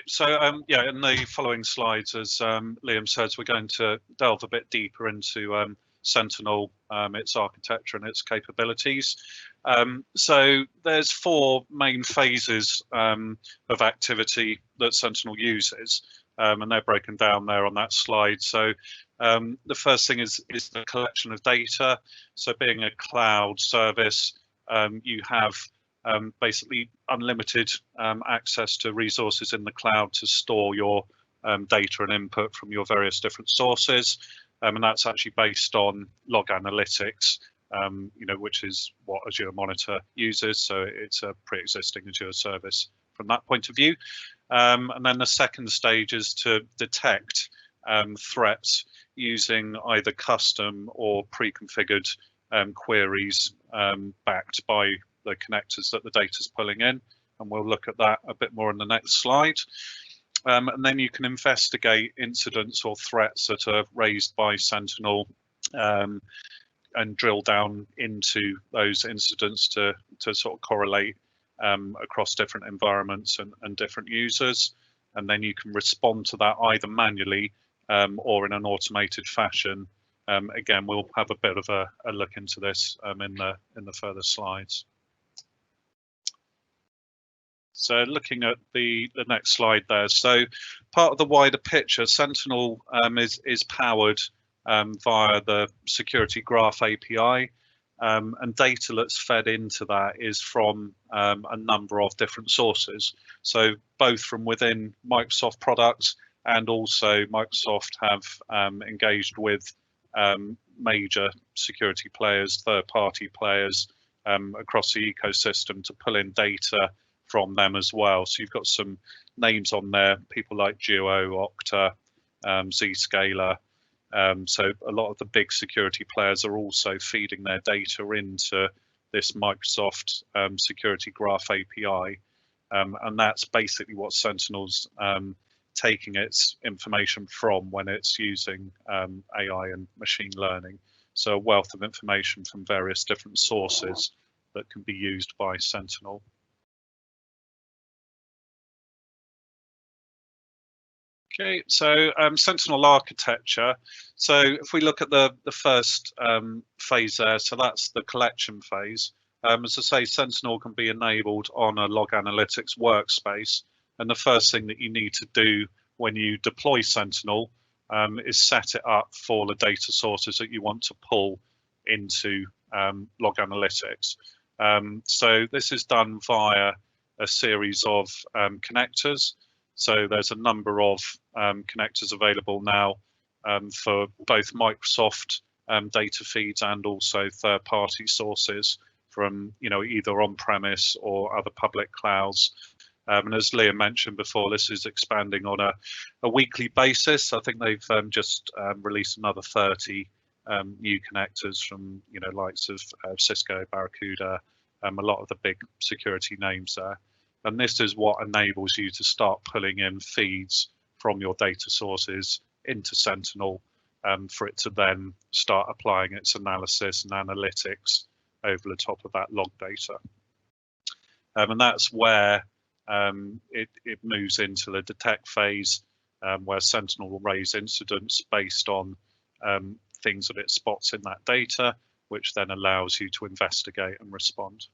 so yeah, in the following slides, as Liam says, we're going to delve a bit deeper into Sentinel, its architecture and its capabilities. So there's four main phases of activity that Sentinel uses, and they're broken down there on that slide. So the first thing is the collection of data. So being a cloud service, you have basically unlimited access to resources in the cloud to store your data and input from your various different sources. And that's actually based on log analytics, which is what Azure Monitor uses. So it's a pre-existing Azure service from that point of view. And then the second stage is to detect threats using either custom or pre-configured queries backed by the connectors that the data is pulling in. And we'll look at that a bit more in the next slide. And then you can investigate incidents or threats that are raised by Sentinel and drill down into those incidents to sort of correlate across different environments and different users. And then you can respond to that either manually or in an automated fashion. Again, we'll have a bit of a look into this in the further slides. So looking at the next slide there, so part of the wider picture, Sentinel is powered via the Security Graph API, and data that's fed into that is from a number of different sources. So both from within Microsoft products, and also Microsoft have engaged with major security players, third-party players across the ecosystem to pull in data from them as well. So you've got some names on there, people like Duo, Okta, Zscaler. So a lot of the big security players are also feeding their data into this Microsoft Security Graph API. And that's basically what Sentinel's taking its information from when it's using AI and machine learning. So a wealth of information from various different sources that can be used by Sentinel. Okay, so Sentinel architecture. So if we look at the first phase there, so that's the collection phase. As I say, Sentinel can be enabled on a log analytics workspace. And the first thing that you need to do when you deploy Sentinel is set it up for the data sources that you want to pull into log analytics. So this is done via a series of connectors. So there's a number of connectors available now for both Microsoft data feeds and also third-party sources from either on-premise or other public clouds. And as Liam mentioned before, this is expanding on a weekly basis. I think they've just released another 30 new connectors from likes of Cisco, Barracuda, a lot of the big security names there. And this is what enables you to start pulling in feeds from your data sources into Sentinel for it to then start applying its analysis and analytics over the top of that log data. And that's where it moves into the detect phase, where Sentinel will raise incidents based on things that it spots in that data, which then allows you to investigate and respond.